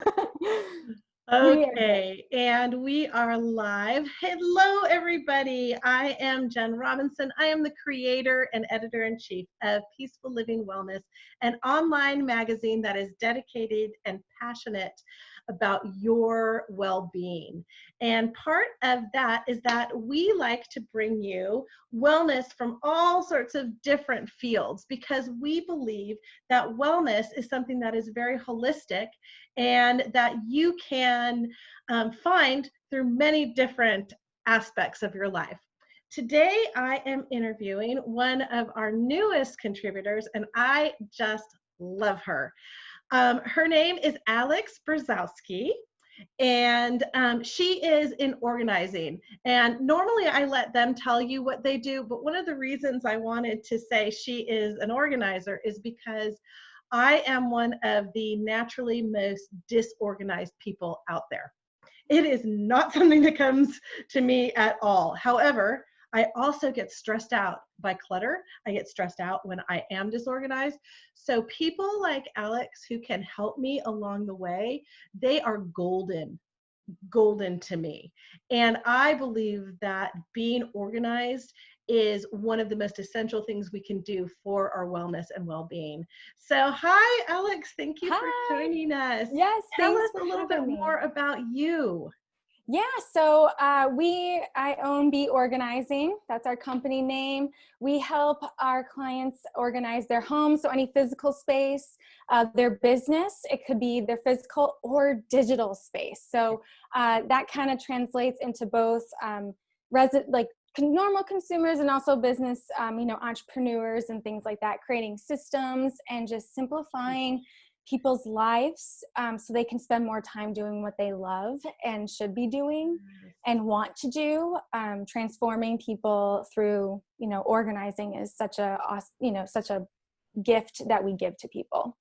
We are good. Okay, and we are live. Hello, everybody. I am Jen Robinson. I am the creator and editor-in-chief of Peaceful Living Wellness, an online magazine that is dedicated and passionate about your well-being. And part of that is that we like to bring you wellness from all sorts of different fields because we believe that wellness is something that is very holistic and that you can find through many different aspects of your life. Today, I am interviewing one of our newest contributors, and I just love her. Her name is Alex Brzozowski, and she is in organizing. And normally I let them tell you what they do, but one of the reasons I wanted to say she is an organizer is because I am one of the naturally most disorganized people out there. It is not something that comes to me at all. However, I also get stressed out by clutter. I get stressed out when I am disorganized. So people like Alex who can help me along the way, they are golden to me. And I believe that being organized is one of the most essential things we can do for our wellness and well-being. So hi, Alex. Thank you for Hi. joining us. Yes, Tell thanks us for a little bit having me. more about you. Yeah, so I own BeOrganizing. That's our company name. We help our clients organize their homes, so any physical space, their business. It could be their physical or digital space. So that kind of translates into both normal consumers and also business, entrepreneurs and things like that, creating systems and just simplifying people's lives so they can spend more time doing what they love and should be doing and want to do. Transforming people through, organizing is such a gift that we give to people.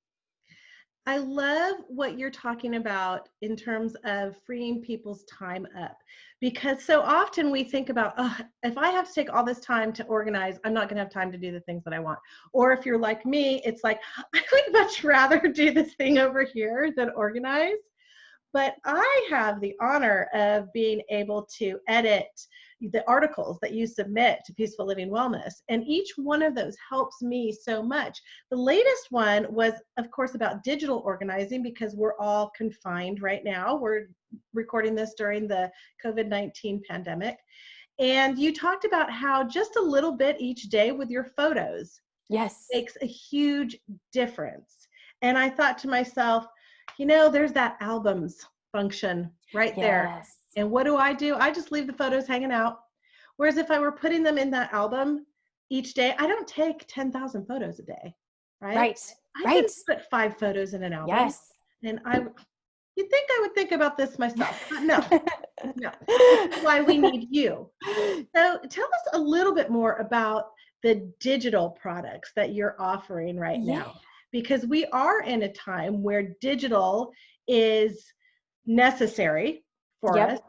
I love what you're talking about in terms of freeing people's time up, because so often we think about, oh, if I have to take all this time to organize, I'm not going to have time to do the things that I want. Or if you're like me, it's like, I would much rather do this thing over here than organize. But I have the honor of being able to edit the articles that you submit to Peaceful Living Wellness. And each one of those helps me so much. The latest one was, of course, about digital organizing because we're all confined right now. We're recording this during the COVID-19 pandemic. And you talked about how just a little bit each day with your photos makes a huge difference. And I thought to myself, there's that albums function right there. And what do? I just leave the photos hanging out. Whereas if I were putting them in that album each day, I don't take 10,000 photos a day, right? I can put 5 photos in an album. And you'd think I would think about this myself, but no, no. This is why we need you. So tell us a little bit more about the digital products that you're offering right now, because we are in a time where digital is necessary for us.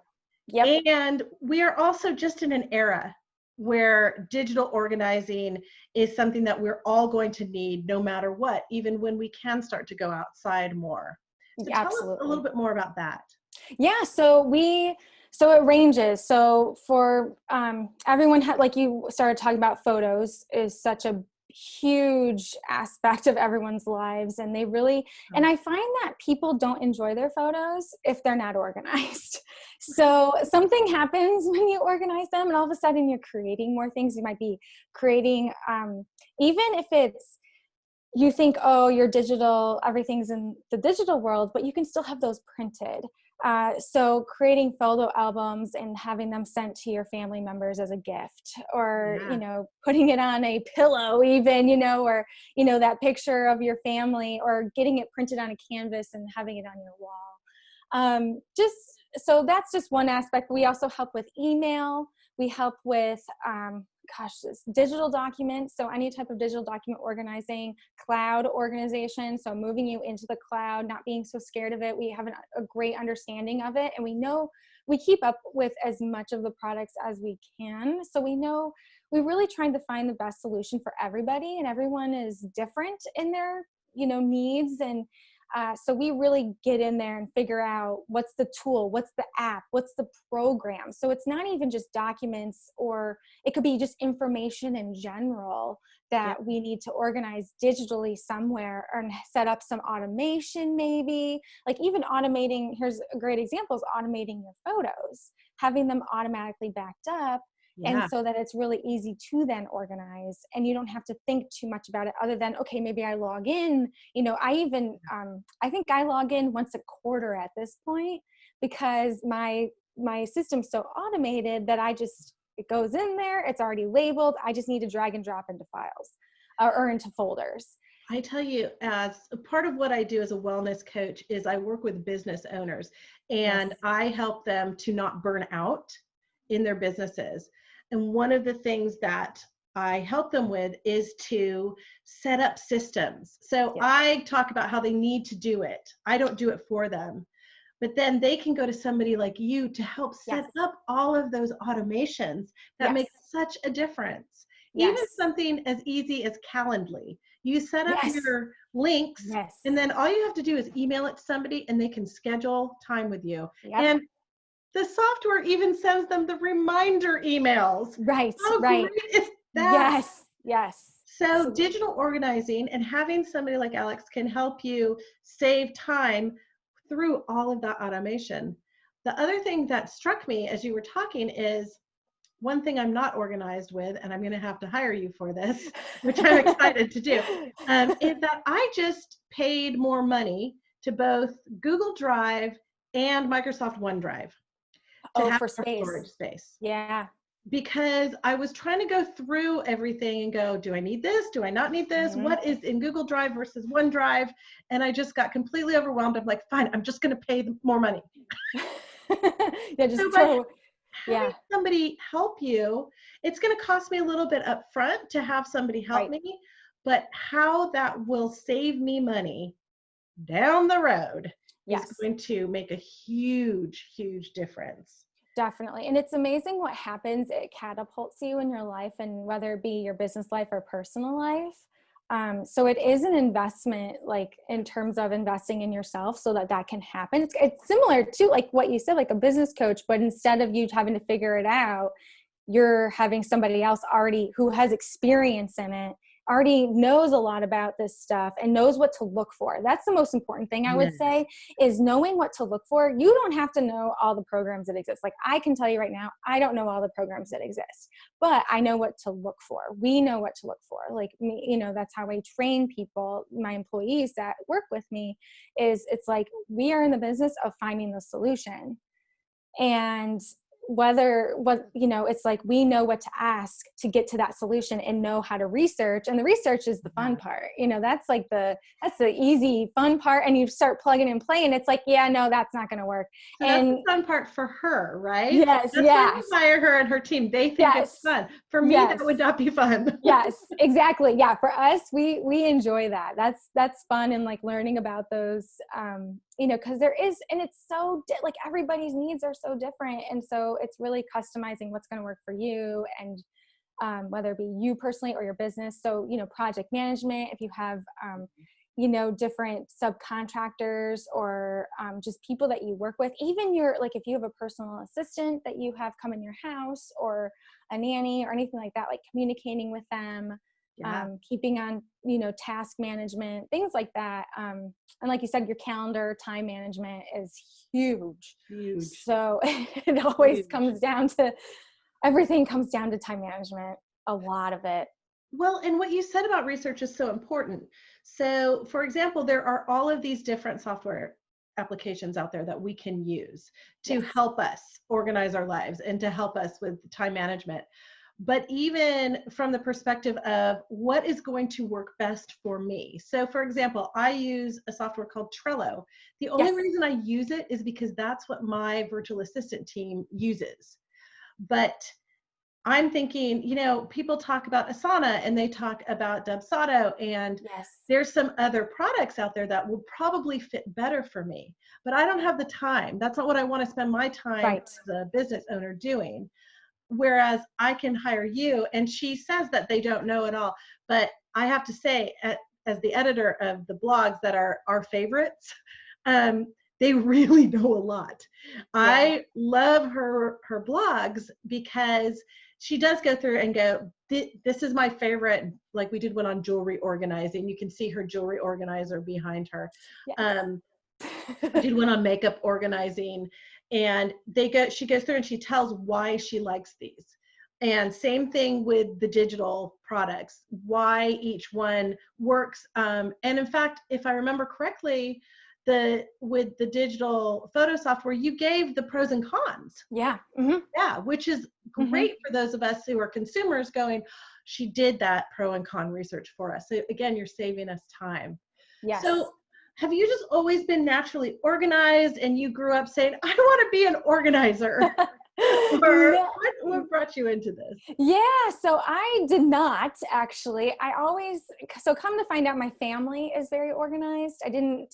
And we are also just in an era where digital organizing is something that we're all going to need no matter what, even when we can start to go outside more. So tell us a little bit more about that. Yeah, so it ranges. So for everyone, like you started talking about, photos is such a huge aspect of everyone's lives, and and I find that people don't enjoy their photos if they're not organized. So something happens when you organize them, and all of a sudden you're creating more things. You might be creating, even if it's, you think, oh, you're digital, everything's in the digital world, but you can still have those printed. So creating photo albums and having them sent to your family members as a gift, or, putting it on a pillow even, or, that picture of your family, or getting it printed on a canvas and having it on your wall. So that's just one aspect. We also help with email. We help with, digital documents. So any type of digital document organizing, cloud organization. So moving you into the cloud, not being so scared of it. We have a great understanding of it. And we know we keep up with as much of the products as we can. So we know we're really trying to find the best solution for everybody, and everyone is different in their, needs. And So we really get in there and figure out what's the tool, what's the app, what's the program. So it's not even just documents, or it could be just information in general Yeah. that we need to organize digitally somewhere, or set up some automation maybe. Like even automating, here's a great example, is automating your photos, having them automatically backed up, and Yeah. so that it's really easy to then organize, and you don't have to think too much about it other than, okay, maybe I log in. I even I think I log in once a quarter at this point, because my system's so automated that it goes in there, it's already labeled, I just need to drag and drop into files, or into folders. I tell you, as a part of what I do as a wellness coach is I work with business owners, Yes. and I help them to not burn out in their businesses. And one of the things that I help them with is to set up systems. So Yes. I talk about how they need to do it. I don't do it for them. But then they can go to somebody like you to help Yes. set up all of those automations that Yes. make such a difference. Even Yes. something as easy as Calendly. You set up Yes. your links, Yes. and then all you have to do is email it to somebody and they can schedule time with you. Yep. And the software even sends them the reminder emails. Right. How Right. great is that? Yes. Yes. So, So digital organizing and having somebody like Alex can help you save time through all of that automation. The other thing that struck me as you were talking is one thing I'm not organized with, and I'm going to have to hire you for this, which I'm excited to do, is that I just paid more money to both Google Drive and Microsoft OneDrive to Oh, have for more space. storage space, Yeah. because I was trying to go through everything and go, do I need this? Do I not need this? Mhm. What is in Google Drive versus OneDrive? And I just got completely overwhelmed. I'm like, fine, I'm just going to pay more money. Yeah, So just by throw. having Yeah. somebody help you, it's going to cost me a little bit up front to have somebody help Right. me, but how that will save me money down the road is Yes. going to make a huge, huge difference. Definitely. And it's amazing what happens. It catapults you in your life, and whether it be your business life or personal life. So it is an investment, like in terms of investing in yourself so that that can happen. It's similar to like what you said, like a business coach, but instead of you having to figure it out, you're having somebody else already who has experience in it, already knows a lot about this stuff and knows what to look for. That's the most important thing I would Yes. say, is knowing what to look for. You don't have to know all the programs that exist. Like I can tell you right now, I don't know all the programs that exist, but I know what to look for. We know what to look for. Like me, that's how I train people, my employees that work with me, is it's like we are in the business of finding the solution. And it's like we know what to ask to get to that solution and know how to research, and the research is the fun part. That's like that's the easy fun part, and you start plugging and playing, it's like, yeah, no, that's not going to work. So that's the And fun part for her, right? yes, That's why yes, you hire her and her team. They think it's yes, fun. For me, that yes. would not be fun. Yes, exactly. Yeah, for us, we enjoy that. That's fun, and like learning about those, because there is, and it's so like everybody's needs are so different, and so it's really customizing what's going to work for you, and whether it be you personally or your business. So project management, if you have different subcontractors, or just people that you work with, even like if you have a personal assistant that you have come in your house, or a nanny or anything like that, like communicating with them, Yeah, keeping on task management, things like that, and like you said, your calendar time management is huge. huge, So it always huge. comes down to, everything comes down to time management, a lot of it. Well, and what you said about research is so important. So, for example, there are all of these different software applications out there that we can use to Yes. help us organize our lives and to help us with time management. But even from the perspective of what is going to work best for me. So, for example, I use a software called Trello. The only Yes. reason I use it is because that's what my virtual assistant team uses. But I'm thinking, people talk about Asana and they talk about Dubsado, and Yes. there's some other products out there that will probably fit better for me, but I don't have the time. That's not what I want to spend my time Right. as a business owner doing. Whereas I can hire you, and she says that they don't know it all, but I have to say, as the editor of the blogs that are our favorites, they really know a lot. Yeah. I love her blogs because she does go through and go, this is my favorite. Like we did one on jewelry organizing. You can see her jewelry organizer behind her. Yes. I did one on makeup organizing, and she goes through and she tells why she likes these. And same thing with the digital products, why each one works. And in fact, if I remember correctly, with the digital photo software, you gave the pros and cons. Yeah. Mm-hmm. Yeah, which is great for those of us who are consumers going, she did that pro and con research for us. So again, you're saving us time. Yes. So have you just always been naturally organized and you grew up saying, I want to be an organizer? Or no. what brought you into this? Yeah, so I did not actually. So come to find out, my family is very organized. I didn't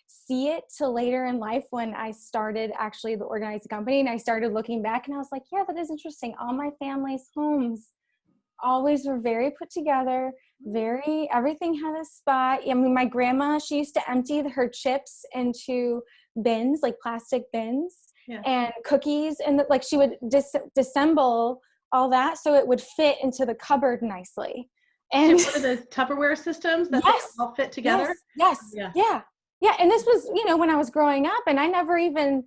see it till later in life when I started actually the organizing company, and I started looking back and I was like, yeah, that is interesting. All my family's homes always were very put together, everything had a spot. I mean, my grandma, she used to empty her chips into bins, like plastic bins. Yeah. And cookies, and like she would disassemble all that so it would fit into the cupboard nicely. And one of those Tupperware systems that yes, they all fit together. Yes. Yeah. And this was, when I was growing up, and I never even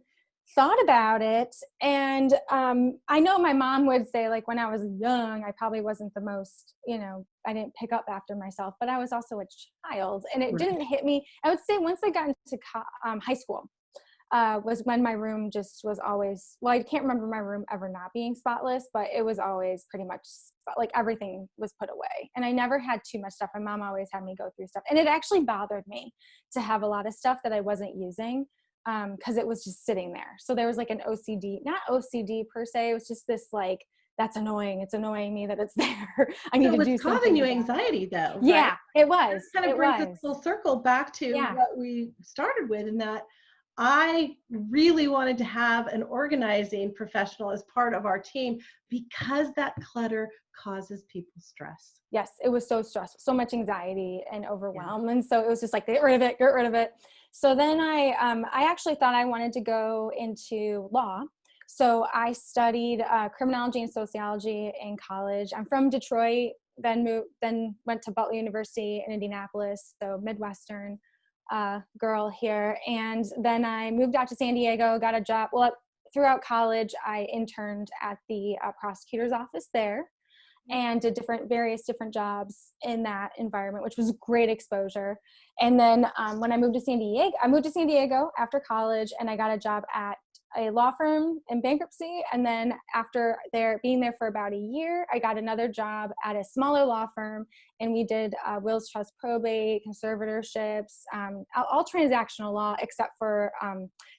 thought about it. And I know my mom would say, like, when I was young, I probably wasn't the most, I didn't pick up after myself, but I was also a child, and it didn't hit me. I would say once I got into high school, was when my room just was always, well, I can't remember my room ever not being spotless, but it was always pretty much like everything was put away. And I never had too much stuff. My mom always had me go through stuff. And it actually bothered me to have a lot of stuff that I wasn't using, because it was just sitting there. So there was like an OCD, not OCD per se. It was just this like, that's annoying. It's annoying me that it's there. I need to do something. It was causing you anxiety though. Yeah, right? It was. It kind of brings us full circle back to what we started with, in that I really wanted to have an organizing professional as part of our team because that clutter causes people stress. Yes, it was so stressful, so much anxiety and overwhelm. And so it was just like, get rid of it. So then I actually thought I wanted to go into law. So I studied criminology and sociology in college. I'm from Detroit, then went to Butler University in Indianapolis, so Midwestern girl here. And then I moved out to San Diego, got a job. Well, throughout college, I interned at the prosecutor's office there and did various different jobs in that environment, which was great exposure. And then when I moved to San Diego after college, and I got a job at a law firm in bankruptcy. And then after being there for about a year, I got another job at a smaller law firm, and we did wills, trust, probate, conservatorships, all transactional law except for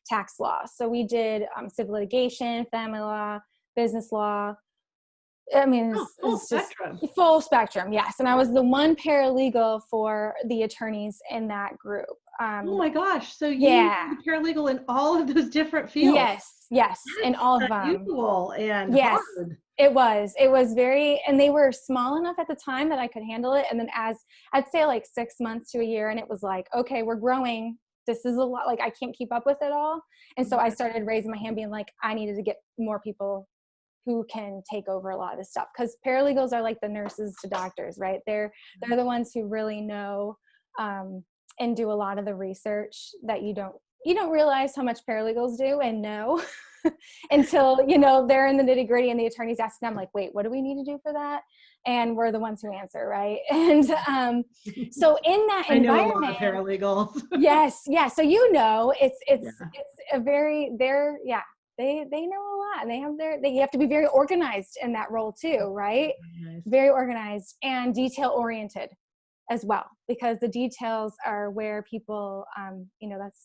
tax law. So we did civil litigation, family law, business law. I mean, it's just full spectrum. Yes. And I was the one paralegal for the attorneys in that group. Oh my gosh. So you were paralegal in all of those different fields. Yes. In all of them. Unusual and hard. It was very, and they were small enough at the time that I could handle it. And then as I'd say like 6 months to a year, and it was like, okay, we're growing. This is a lot, like I can't keep up with it all. And so I started raising my hand being like, I needed to get more people who can take over a lot of this stuff. Because paralegals are like the nurses to doctors, right? They're the ones who really know and do a lot of the research that you don't realize how much paralegals do and know until, they're in the nitty gritty and the attorney's asking them like, wait, what do we need to do for that? And we're the ones who answer, right? And so in that environment, I know a lot of paralegals. Yes. So it's a very, they know a lot, and they have to be very organized in that role too, right? Nice. Very organized and detail oriented as well, because the details are where people,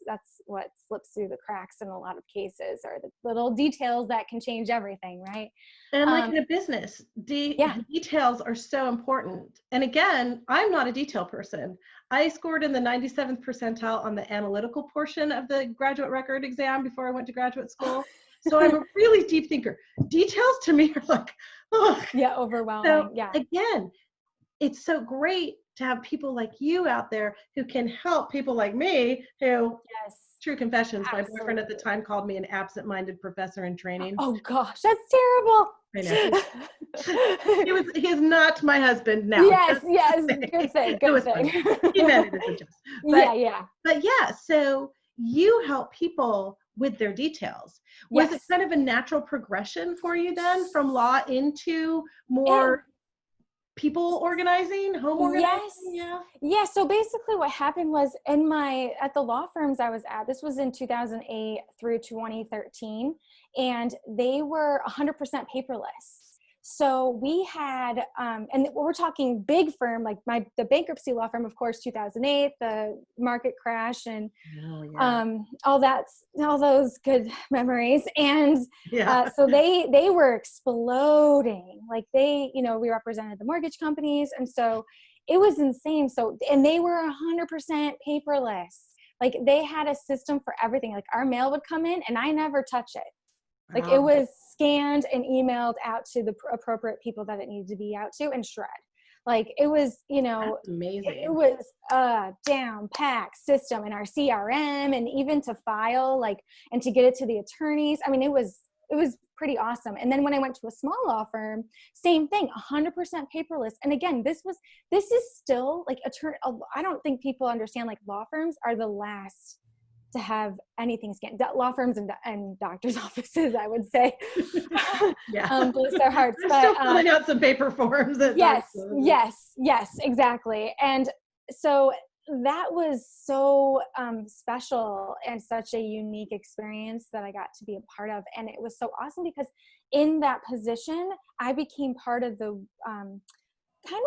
that's what slips through the cracks in a lot of cases, are the little details that can change everything, right? And like in a business, details are so important. And again, I'm not a detail person. I scored in the 97th percentile on the analytical portion of the graduate record exam before I went to graduate school. So I'm a really deep thinker. Details to me are like, oh. Yeah, overwhelming. So again, it's so great to have people like you out there who can help people like me who, Yes, true confessions, my boyfriend at the absolutely. time called me an absent-minded professor in training. Oh gosh, that's terrible. I know. He is not my husband now. Yes, Just to yes, say. good thing, It good was funny. thing. He meant it as a jest. Yeah, yeah. But yeah, so you help people with their details. Was it Yes. kind of a natural progression for you then from law into It more people organizing, home organizing? Yes. Yeah. Yeah, so basically what happened was at the law firms I was at, this was in 2008 through 2013, and they were 100% paperless. So we had, and we're talking big firm, like the bankruptcy law firm, of course, 2008, the market crash, and Oh yeah. all those good memories. And Yeah. so they were exploding. Like we represented the mortgage companies, and so it was insane. So, and they were 100% paperless. Like they had a system for everything. Like our mail would come in, and I never touch it. Like it Wow. was scanned and emailed out to the appropriate people that it needed to be out to, and shred. Like it was, That's it amazing. was a down packed system in our CRM, and even to file, like, and to get it to the attorneys. I mean, it was pretty awesome. And then when I went to a small law firm, same thing, 100% paperless. And again, this is still like I don't think people understand, like, law firms are the last to have anything scanned. Law firms and doctors' offices, I would say. Yeah. Bless their hearts. I'm But still filling out some paper forms at yes, doctor's offices. yes, yes, exactly. And so that was so special and such a unique experience that I got to be a part of. And it was so awesome because in that position, I became part of the kind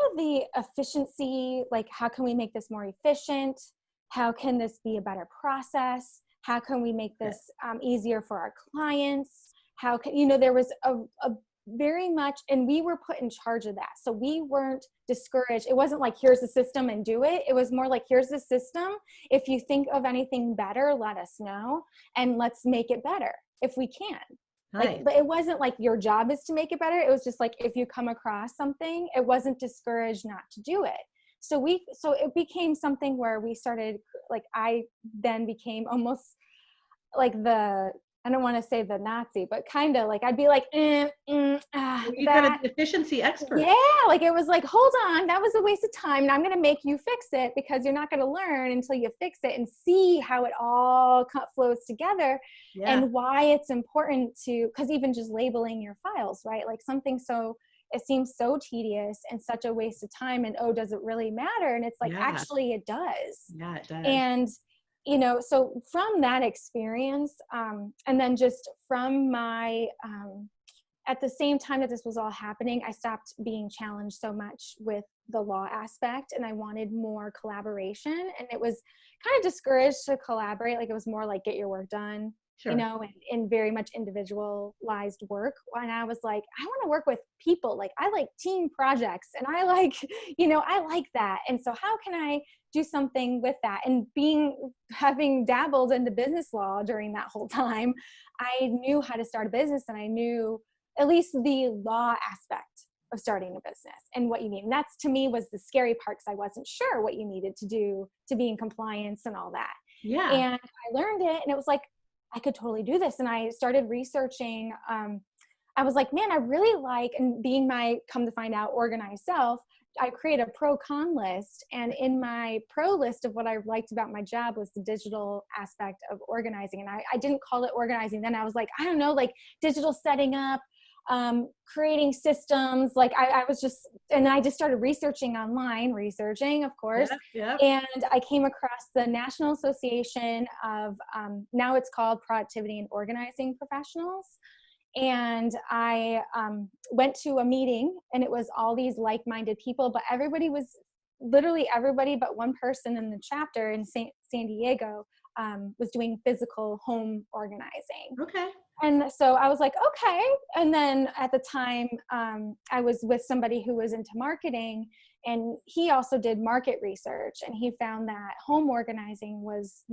of the efficiency, like, how can we make this more efficient? How can this be a better process? How can we make this easier for our clients? How can, there was a very much, and we were put in charge of that. So we weren't discouraged. It wasn't like, here's the system and do it. It was more like, here's the system. If you think of anything better, let us know, and let's make it better if we can. Nice. Like, but it wasn't like your job is to make it better. It was just like, if you come across something, it wasn't discouraged not to do it. So it became something where we started, like, I then became almost like I don't want to say the Nazi, but kind of like, I'd be like, You kind of that, efficiency expert. yeah, like it was like, hold on, that was a waste of time, and I'm going to make you fix it, because you're not going to learn until you fix it and see how it all flows together. Yeah. And why it's important to, because even just labeling your files, right? Like something it seems so tedious and such a waste of time, and does it really matter? And it's like, Yeah. actually it does. Yeah, it does. And so from that experience, and then just from my at the same time that this was all happening, I stopped being challenged so much with the law aspect, and I wanted more collaboration. And it was kind of discouraged to collaborate. Like, it was more like, get your work done, Sure. and very much individualized work. And I was like, I want to work with people. Like, I like team projects, and I like, I like that. And so how can I do something with that? And having dabbled into business law during that whole time, I knew how to start a business, and I knew at least the law aspect of starting a business and what you need. And that's, to me, was the scary part, because I wasn't sure what you needed to do to be in compliance and all that. Yeah. And I learned it, and it was like, I could totally do this. And I started researching. I was like, man, I really like, and being my, come to find out, organized self, I created a pro-con list. And in my pro list of what I liked about my job was the digital aspect of organizing. And I didn't call it organizing then. I was like, I don't know, like digital setting up, creating systems. Like I was just, and I just started researching online, of course. Yep. And I came across the National Association of, now it's called Productivity and Organizing Professionals. And I went to a meeting, and it was all these like-minded people, but literally everybody but one person in the chapter in San Diego was doing physical home organizing. Okay. And so I was like, okay. And then at the time, I was with somebody who was into marketing, and he also did market research, and he found that home organizing was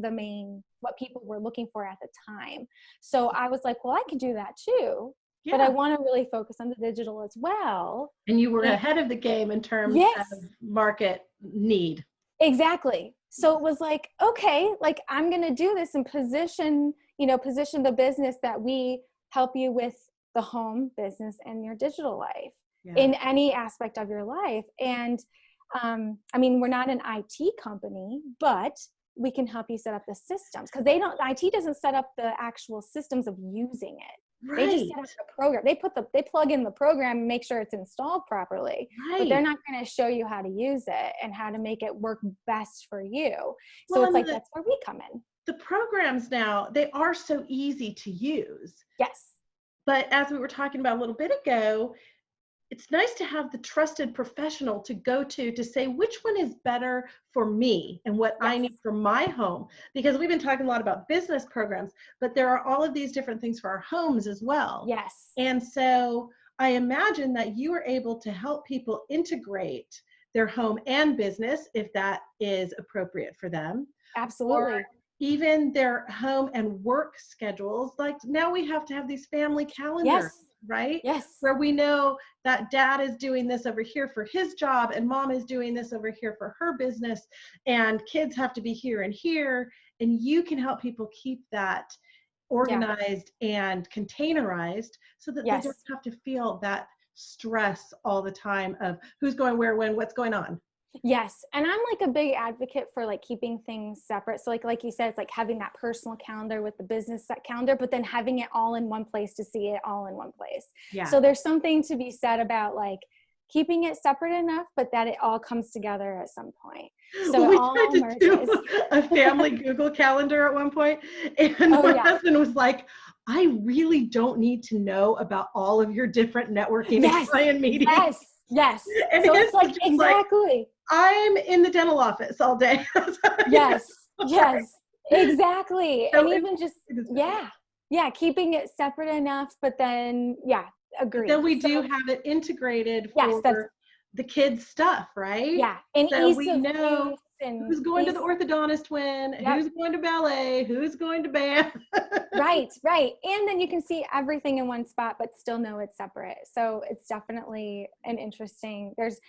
what people were looking for at the time. So I was like, well, I could do that too. but I Yeah. want to really focus on the digital as well. And you were And ahead of the game in terms of yes, market need. exactly. So Yes. it was like, okay, like I'm going to do this and position the business that we help you with the home business and your digital life Yeah. in any aspect of your life. And I mean, we're not an IT company, but we can help you set up the systems because IT doesn't set up the actual systems of using it. They just set up Right. the program. They plug in the program and make sure it's installed properly, but they're Right. not going to show you how to use it and how to make it work best for you. So Well, it's and like, that's where we come in. the programs now, they are so easy to use. Yes. But as we were talking about a little bit ago, it's nice to have the trusted professional to go to say which one is better for me and what I Yes. need for my home. Because we've been talking a lot about business programs, but there are all of these different things for our homes as well. Yes. And so I imagine that you are able to help people integrate their home and business if that is appropriate for them, or Absolutely. even their home and work schedules. Like now we have to have these family calendars, Yes. right? Yes. Where we know that dad is doing this over here for his job and mom is doing this over here for her business, and kids have to be here and here. And you can help people keep that Yeah. organized and containerized so that they don't Yes. have to feel that stress all the time of who's going where, when, what's going on. Yes. And I'm like a big advocate for like keeping things separate. So like you said, it's like having that personal calendar with the business calendar, but then having it all in one place to see it all in one place. Yeah. So there's something to be said about like keeping it separate enough, but that it all comes together at some point. So Well, it we tried all to do merges. a family Google Calendar at one point, and Oh my yeah. husband was like, I really don't need to know about all of your different networking and Yes. client meetings. Yes. Yes. And So his it's like, was just like, exactly. I'm in the dental office all day. You know, Yes. right. Yes. Exactly. So And even just, it is good. yeah. Yeah. Keeping it separate enough, but then, yeah, But then agreed. we do So have it integrated yes, that's, for the kids' stuff, right? yeah. And So ease we of know use and who's going to ease. the orthodontist when, Yep. who's going to ballet, who's going to band. Right. Right. And then you can see everything in one spot, but still know it's separate. So it's definitely an interesting, there's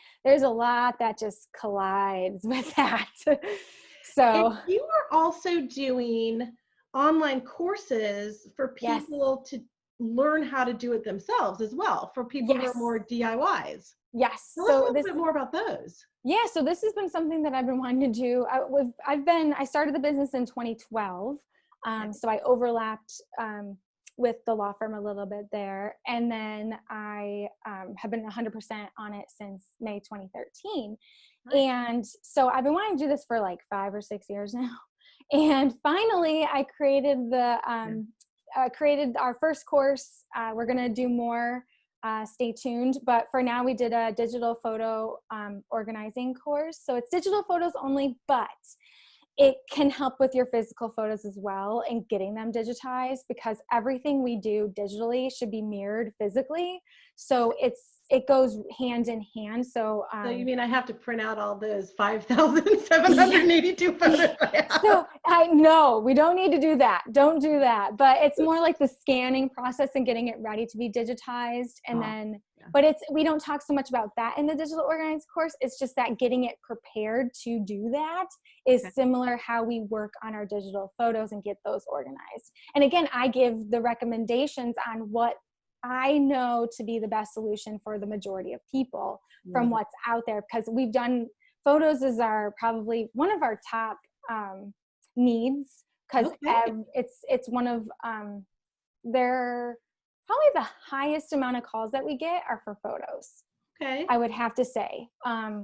a lot that just collides with that. And So you are also doing online courses for yes. people to learn how to do it themselves as well, for people who are Yes. more DIYs. Yes. Tell us a So little this, bit more about those. yeah, so this has been something that I've been wanting to do. I started the business in 2012. Okay. So I overlapped with the law firm a little bit there. And then I have been 100% on it since May 2013. Right. And so I've been wanting to do this for like 5 or 6 years now. And finally I created Yeah. created our first course. We're going to do more. Stay tuned. But for now, we did a digital photo organizing course. So it's digital photos only, but it can help with your physical photos as well and getting them digitized, because everything we do digitally should be mirrored physically. So it goes hand in hand. So So you mean I have to print out all those 5,782 photos I have? so I know we don't need to do that. Don't do that. But it's more like the scanning process and getting it ready to be digitized. And then, Yeah. but we don't talk so much about that in the digital organized course. It's just that getting it prepared to do that is Okay. similar how we work on our digital photos and get those organized. And again, I give the recommendations on what I know to be the best solution for the majority of people from Love it. what's out there, because we've done photos is probably one of our top needs, because Okay. it's one of they're probably the highest amount of calls that we get are for photos, Okay. I would have to say,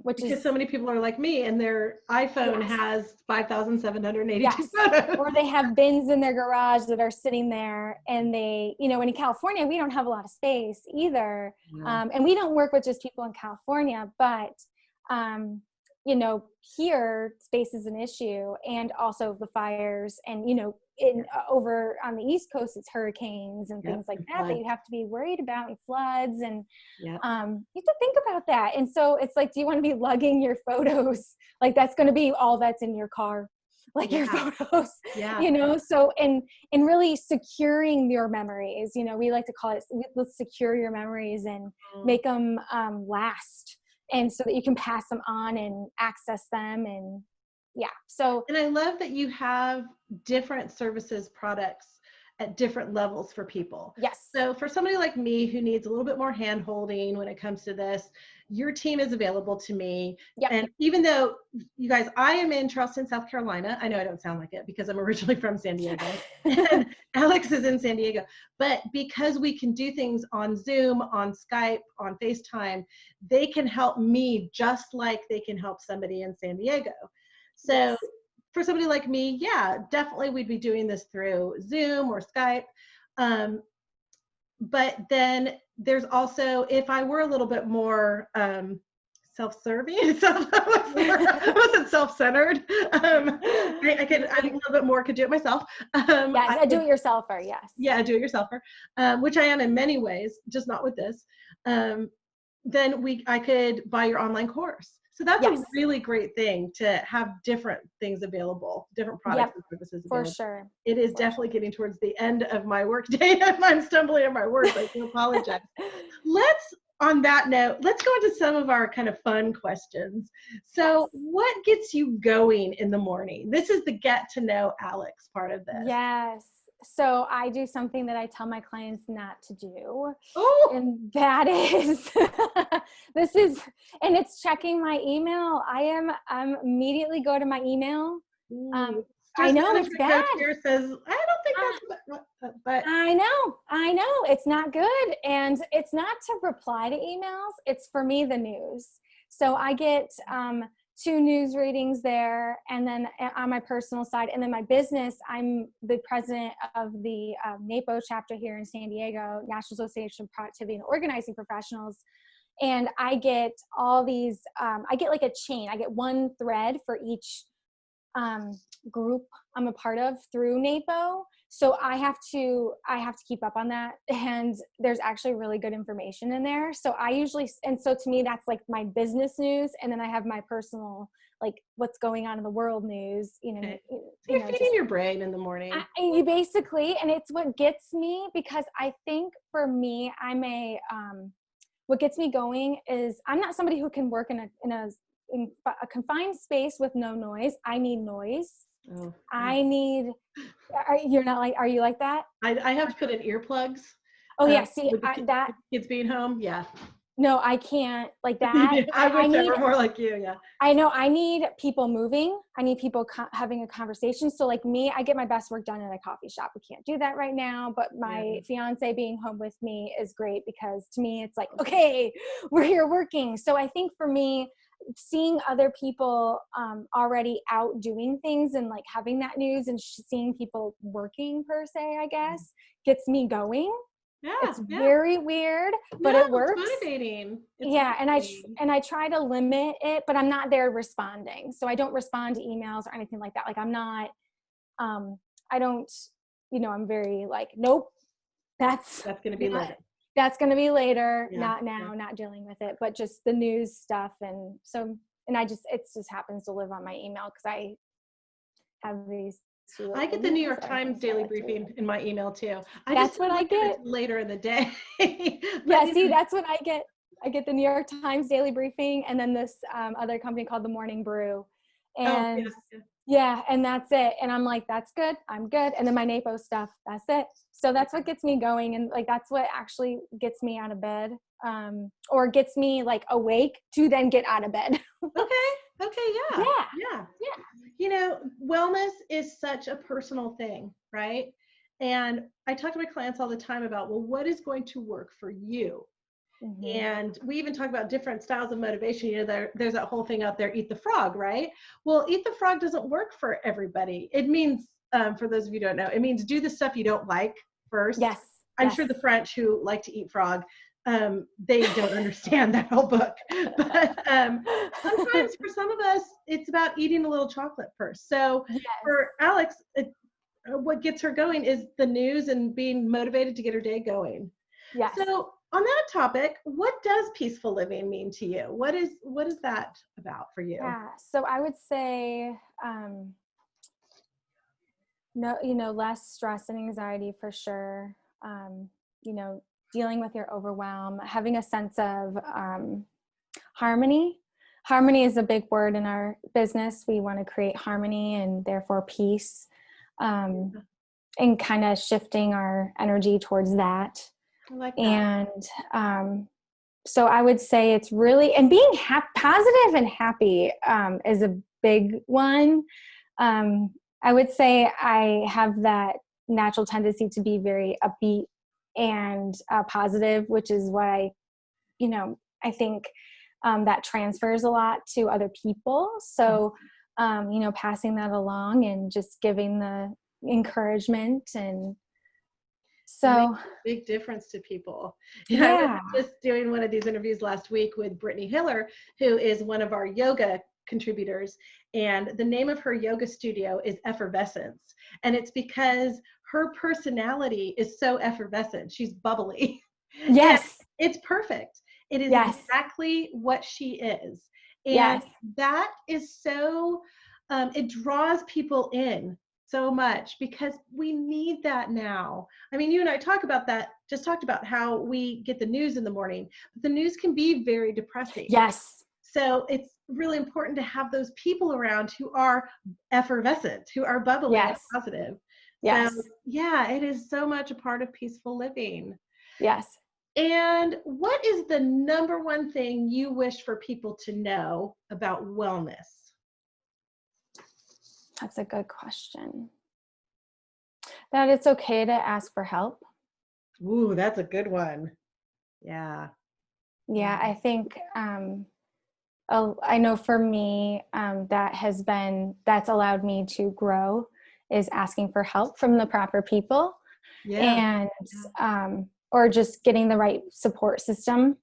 which Because is so many people are like me and their iPhone yes, has 5,782 yes, photos. or they have bins in their garage that are sitting there, and they, and in California we don't have a lot of space either, Yeah. and we don't work with just people in California, but here space is an issue, and also the fires, and over on the East Coast it's hurricanes and Yep. things like And that floods. you have to be worried about, and floods, and Yep. you have to think about that. And so it's like, do you want to be lugging your photos like that's going to be all that's in your car? like your Yeah. photos, Yeah. you know? So, and really securing your memories, you know, we like to call it, let's secure your memories and Mm. make them last. And so that you can pass them on and access them. And yeah, so And I love that you have different services, products at different levels for people. yes. So for somebody like me who needs a little bit more hand holding when it comes to this, your team is available to me. Yep. And even though you guys, I am in Charleston, South Carolina. I know I don't sound like it because I'm originally from San Diego and Alex is in San Diego. But because we can do things on Zoom, on Skype, on FaceTime, they can help me just like they can help somebody in San Diego. So Yes. for somebody like me, yeah, definitely we'd be doing this through Zoom or Skype. Um, but then there's also, if I were a little bit more self-serving, I wasn't self-centered. I'm a little bit more, could do it myself. Yes, I a would, do-it-yourselfer, yes. yeah, do-it-yourselfer, which I am in many ways, just not with this. Um, then I could buy your online course. So that's a Yes. really great thing to have different things available, different products Yep, and services for available. sure. It is For definitely getting towards the end of my work day. If I'm stumbling on my words, I do apologize. On that note, let's go into some of our kind of fun questions. So, Yes. what gets you going in the morning? This is the get to know Alex part of this. Yes. So I do something that I tell my clients not to do. Oh, And that is, and it's checking my email. I'm immediately go to my email. ooh, I stress know it's management bad. coach here says, I don't think but I know it's not good. And it's not to reply to emails. It's for me, the news. So I get, 2 news readings there, and then on my personal side, and then my business, I'm the president of the NAPO chapter here in San Diego, National Association of Productivity and Organizing Professionals. And I get all these, I get like a chain. I get one thread for each group I'm a part of through NAPO. So I have to keep up on that. And there's actually really good information in there. So I usually, and so to me, that's like my business news. And then I have my personal, like what's going on in the world news, okay. So you you're know, feeding just your brain in the morning. you basically, and it's what gets me, because I think for me, what gets me going is I'm not somebody who can work in a confined space with no noise. I need noise. Oh, I need, you're not like, are you like that? I have to put in earplugs Oh yeah. See, with that, kids being home. Yeah. no, I can't like that. I I wish I need, were more like you. Yeah. I know I need people moving. I need people having a conversation. So like me, I get my best work done in a coffee shop. We can't do that right now, but my fiance being home with me is great, because to me, it's like, okay, we're here working. So I think for me, seeing other people already out doing things and like having that news and seeing people working per se, I guess, gets me going. Yeah. It's Yeah. very weird, but No, it it's works. motivating. It's Yeah, motivating. and I try to limit it, but I'm not there responding. So I don't respond to emails or anything like that. Like I'm not, I don't, I'm very like, nope, that's That's going to be not, later. that's going to be later, Yeah. not now, not dealing with it, but just the news stuff. And so, and it just happens to live on my email because I have these two I get the New York Times daily briefing in my email too. I just That's what don't I look at get. it later in the day. Yeah, But, see, that's what I get. I get the New York Times daily briefing, and then this other company called the Morning Brew. oh, And yeah. yeah, and that's it. And I'm like, that's good. I'm good. And then my NAPO stuff, that's it. So that's what gets me going. And like, that's what actually gets me out of bed, or gets me like awake to then get out of bed. Okay. Okay. Yeah. Yeah. Yeah. Yeah. Wellness is such a personal thing, right? And I talk to my clients all the time about, well, what is going to work for you? Mm-hmm. And we even talk about different styles of motivation. There's that whole thing out there, eat the frog, right? Well, eat the frog doesn't work for everybody. It means, for those of you who don't know, it means do the stuff you don't like first. Yes. I'm Yes. sure the French who like to eat frog, they don't understand that whole book. But sometimes for some of us, it's about eating a little chocolate first. So Yes. for Alex, what gets her going is the news and being motivated to get her day going. Yes. So on that topic, what does peaceful living mean to you? What is that about for you? Yeah. So I would say, No, less stress and anxiety for sure. Um, Dealing with your overwhelm, having a sense of harmony. Harmony is a big word in our business. We want to create harmony and therefore peace, and kind of shifting our energy towards that. I like that. And so I would say it's really, and being positive and happy is a big one. I would say I have that natural tendency to be very upbeat and positive, which is why, I think that transfers a lot to other people. So, passing that along and just giving the encouragement. And It makes so, a big difference to people. I was yeah. just doing one of these interviews last week with Brittany Hiller, who is one of our yoga contributors. And the name of her yoga studio is Effervescence. And it's because her personality is so effervescent. She's bubbly. And Yes. it's perfect. It is Yes. exactly what she is. And Yes. that is so, it draws people in so much because we need that now. I mean, you and I just talked about how we get the news in the morning, but the news can be very depressing. Yes. So it's really important to have those people around who are effervescent, who are bubbly and Yes. positive. So Yes. yeah, it is so much a part of peaceful living. Yes. And what is the number one thing you wish for people to know about wellness? That's a good question. That it's okay to ask for help. Ooh, that's a good one. Yeah. Yeah, I think I know for me, that's allowed me to grow is asking for help from the proper people, Yeah. and or just getting the right support system.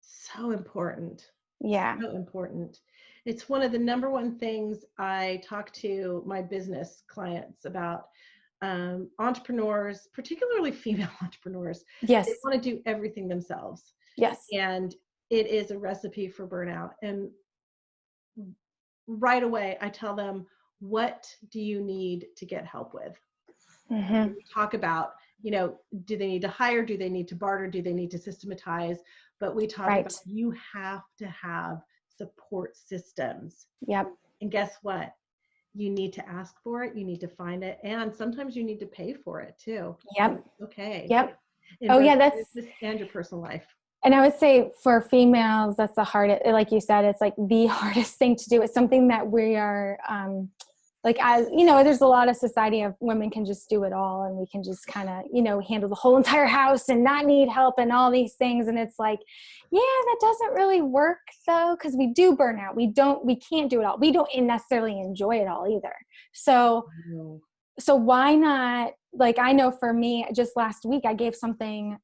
So important. Yeah. So important. It's one of the number one things I talk to my business clients about. Entrepreneurs, particularly female entrepreneurs, they Yes. want to do everything themselves. Yes. And it is a recipe for burnout. And right away, I tell them, what do you need to get help with? Mm-hmm. We talk about, do they need to hire? Do they need to barter? Do they need to systematize? But we talk about Right. you have to have support systems. Yep. And guess what? You need to ask for it. You need to find it. And sometimes you need to pay for it too. Yep. Okay. Yep. In Oh both yeah, your business and your personal life. and I would say for females, that's the hardest, like you said, it's like the hardest thing to do. It's something that we are, there's a lot of society of women can just do it all, and we can just kind of, handle the whole entire house and not need help and all these things. And it's like, yeah, that doesn't really work though, because we do burn out. We can't do it all. We don't necessarily enjoy it all either. So why not, like, I know for me, just last week, I gave something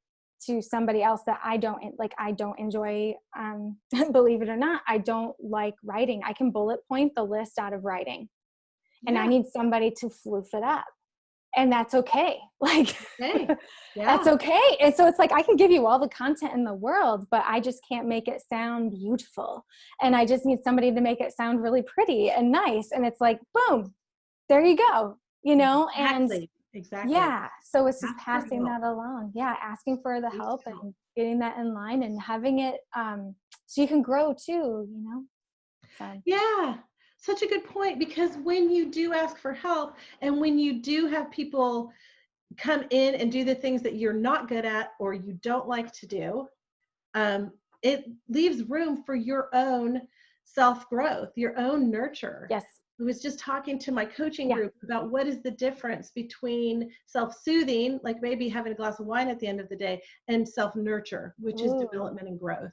to somebody else that I don't enjoy. Believe it or not, I don't like writing. I can bullet point the list out of writing, and I need somebody to floof it up, and that's okay. Like, Okay. Yeah. that's okay. And so it's like, I can give you all the content in the world, but I just can't make it sound beautiful. And I just need somebody to make it sound really pretty and nice. And it's like, boom, there you go, and Exactly. yeah. So it's just Ask for passing help. that along. Yeah. Asking for the help and getting that in line and having it, so you can grow too, So. Yeah. Such a good point, because when you do ask for help and when you do have people come in and do the things that you're not good at or you don't like to do, it leaves room for your own self-growth, your own nurture. Yes. I was just talking to my coaching Yeah. group about what is the difference between self-soothing, like maybe having a glass of wine at the end of the day, and self-nurture, which is development and growth.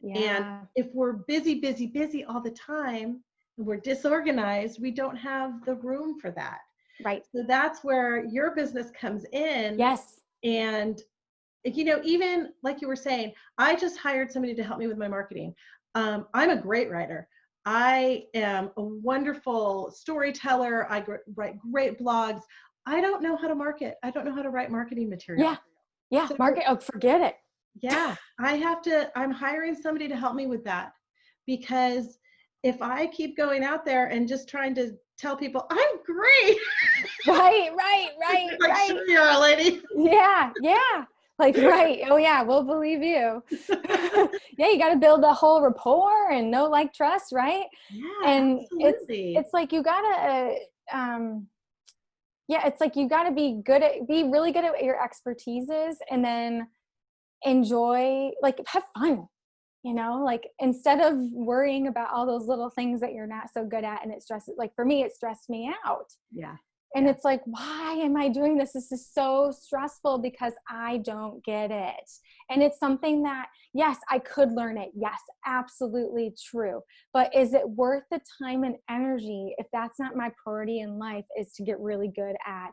And Yeah. if we're busy, busy, busy all the time, and we're disorganized, we don't have the room for that. Right. So that's where your business comes in. Yes. And, even like you were saying, I just hired somebody to help me with my marketing. I'm a great writer. I am a wonderful storyteller. I write great blogs. I don't know how to market. I don't know how to write marketing material. Yeah. Yeah. So Market. Oh, forget it. yeah, I'm hiring somebody to help me with that, because if I keep going out there and just trying to tell people I'm great, Right, like, right. sure you are, lady. Yeah, yeah. Like, right. Oh yeah, we'll believe you. Yeah, you got to build the whole rapport and know, like, trust, right? Yeah, And absolutely. it's like you gotta yeah, it's like you gotta be really good at what your expertise is, and then enjoy, like, have fun. Like, instead of worrying about all those little things that you're not so good at, and it stresses, like, for me, it stressed me out. Yeah. And it's like, why am I doing this? This is so stressful because I don't get it. And it's something that, yes, I could learn it. Yes, absolutely true. But is it worth the time and energy if that's not my priority in life, is to get really good at,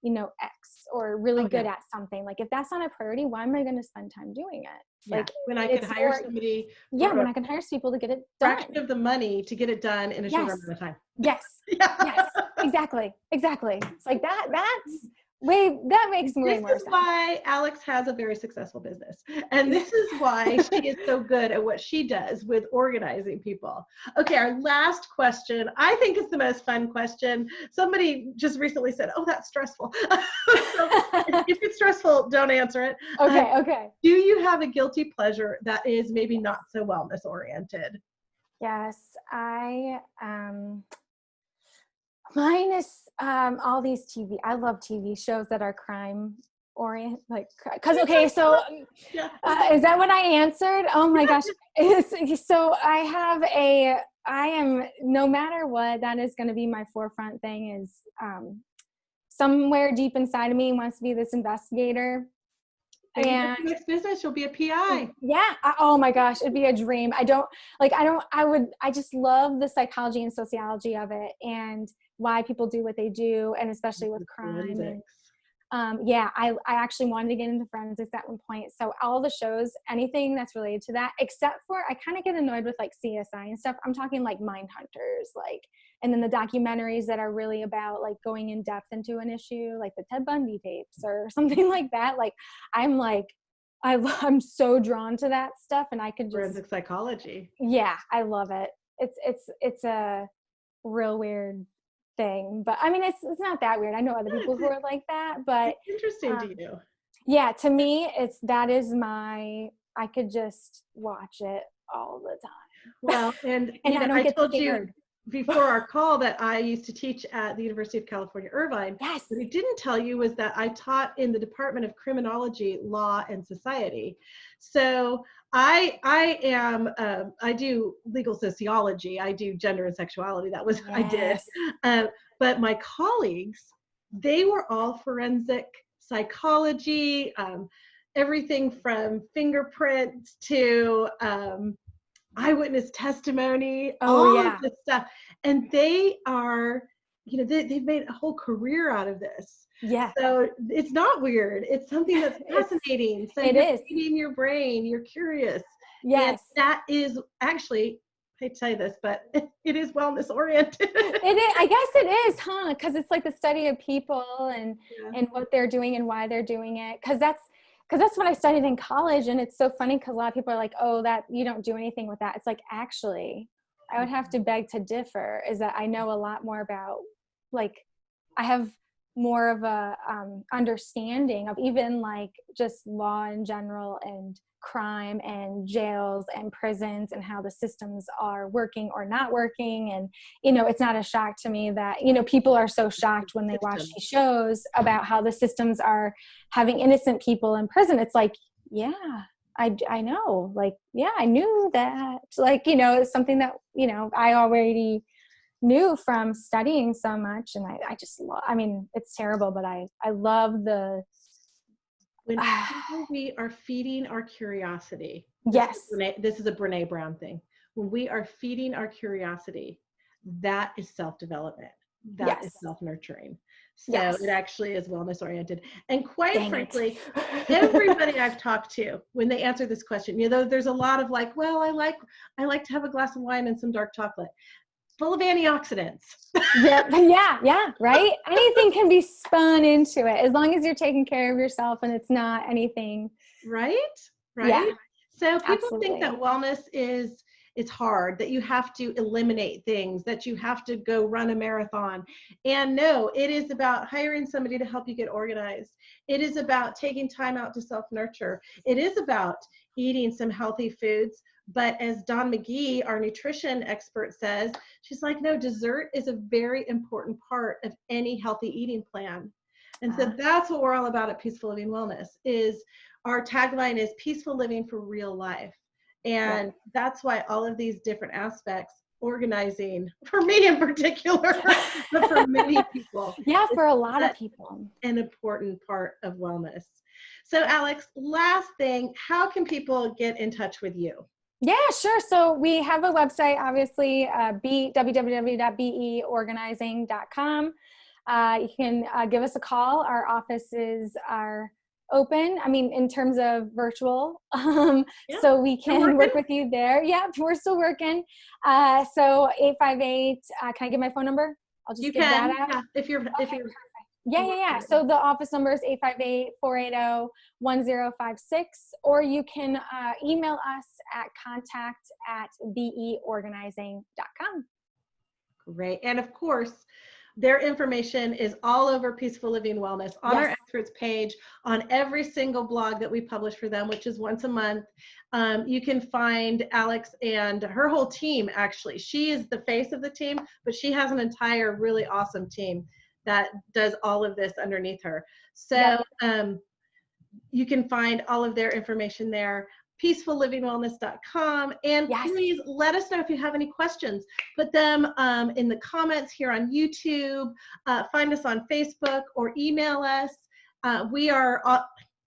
X, or really Oh, good yeah. at something? Like, if that's not a priority, why am I going to spend time doing it? Yeah. Like, When I could it's hire more, somebody yeah, for when a I can hire people to get it fraction done. of the money to get it done in a shorter Yes. amount of time. Yes. Yeah. Yes. Exactly. Exactly. It's like that makes way This more is sense. why Alex has a very successful business. And this is why she is so good at what she does with organizing people. Okay, our last question. I think it's the most fun question. Somebody just recently said, oh, that's stressful. So if it's stressful, don't answer it. Okay. Okay. Do you have a guilty pleasure that is maybe not so wellness oriented? Yes. Mine is all these I love TV shows that are crime orient, like, because, okay, so Yeah. is that what I answered? Oh my gosh. So I am, no matter what, that is going to be my forefront thing, is somewhere deep inside of me wants to be this investigator. There you go. And Next business, you'll be a PI. yeah, oh my gosh, it'd be a dream. I just love the psychology and sociology of it, and why people do what they do, and especially with crime. And Forensics. yeah, I actually wanted to get into forensics at one point. So all the shows, anything that's related to that, except for, I kind of get annoyed with, like, CSI and stuff. I'm talking like Mindhunters, like, and then the documentaries that are really about, like, going in depth into an issue, like the Ted Bundy tapes or something like that. Like, I'm like, I'm so drawn to that stuff, and I could just, Forensic psychology. yeah, I love it. It's a real weird thing, but I mean, it's not that weird. I know other people who are like that, but It's interesting um, to you. yeah, to me, that is I could just watch it all the time. Well, and And I don't I get told you scared. before our call that I used to teach at the University of California, Irvine. Yes. What I didn't tell you was that I taught in the Department of Criminology, Law, and Society. So I do legal sociology. I do gender and sexuality. That was what I did. Yes. But my colleagues, they were all forensic psychology, everything from fingerprints to eyewitness testimony, Oh all of yeah. this stuff. And they are, they've made a whole career out of this. Yeah. So it's not weird. It's something that's fascinating. So It you're is. feeding your brain, you're curious. And Yes. that is actually, I hate to tell you this, but it is wellness oriented. It is. I guess it is, huh? Because it's like the study of people, and Yeah. and what they're doing and why they're doing it. Because that's what I studied in college, and it's so funny because a lot of people are like, "Oh, that you don't do anything with that." It's like, actually, I would have to beg to differ. Is that I know a lot more about, like, I have more of a understanding of even, like, just law in general, and crime, and jails and prisons, and how the systems are working or not working. And it's not a shock to me that people are so shocked when they watch System. these shows about how the systems are having innocent people in prison. It's like, yeah, I know, like, yeah, I knew that, like, it's something that I already knew from studying so much. And I just love, I mean, it's terrible, but I love the Whenever we are feeding our curiosity, yes. this is a Brene Brown thing. When we are feeding our curiosity, that is self-development. That is Yes. self-nurturing. So Yes. it actually is wellness oriented. And quite Dang frankly, it. everybody I've talked to, when they answer this question, there's a lot of like, well, I like to have a glass of wine and some dark chocolate, full of antioxidants. Yeah, right? Anything can be spun into it as long as you're taking care of yourself and it's not anything. Right? Yeah, Right? So people think that absolutely. wellness is it's hard, that you have to eliminate things, that you have to go run a marathon. And no, it is about hiring somebody to help you get organized. It is about taking time out to self-nurture. It is about eating some healthy foods. But as Dawn McGee, our nutrition expert, says, she's like, no, dessert is a very important part of any healthy eating plan. And so that's what we're all about at Peaceful Living Wellness. Is our tagline is peaceful living for real life. And that's why all of these different aspects, organizing, for me in particular, but for many people. Yeah, for a lot of people. An important part of wellness. So Alex, last thing, how can people get in touch with you? Yeah, sure. So we have a website, obviously, www.beorganizing.com. You can give us a call. Our offices are open. I mean, in terms of virtual, so we can work with you there. Yeah, we're still working. So 858, can I give my phone number? I'll just give that out. Yeah, if you're. Yeah. So the office number is 858-480-1056, or you can email us at contact@beorganizing.com. Great. And of course, their information is all over Peaceful Living Wellness on our experts page, on every single blog that we publish for them, which is once a month. You can find Alex and her whole team. Actually, she is the face of the team, but she has an entire really awesome team that does all of this underneath her. So you can find all of their information there, peacefullivingwellness.com. And please let us know if you have any questions. Put them in the comments here on YouTube, find us on Facebook, or email us. We are,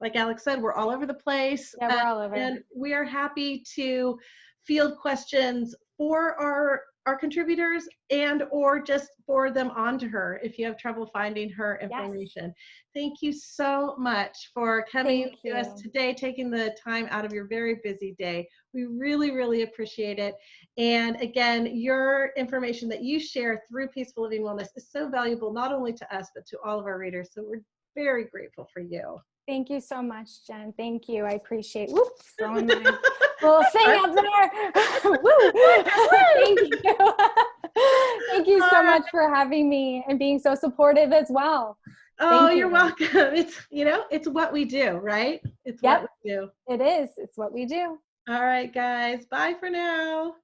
like Alex said, we're all over the place. Yeah, we're all over. And we are happy to field questions for our contributors, and or just forward them on to her if you have trouble finding her information. Thank you so much for coming to us today, taking the time out of your very busy day. We really, really appreciate it. And again, your information that you share through Peaceful Living Wellness is so valuable, not only to us, but to all of our readers. So we're very grateful for you. Thank you so much, Jen. Thank you. I appreciate throwing my little thing up there. Woo! Thank you. Thank you so much for having me and being so supportive as well. Oh, you're welcome. It's, it's what we do, right? It's what we do. It is. It's what we do. All right, guys. Bye for now.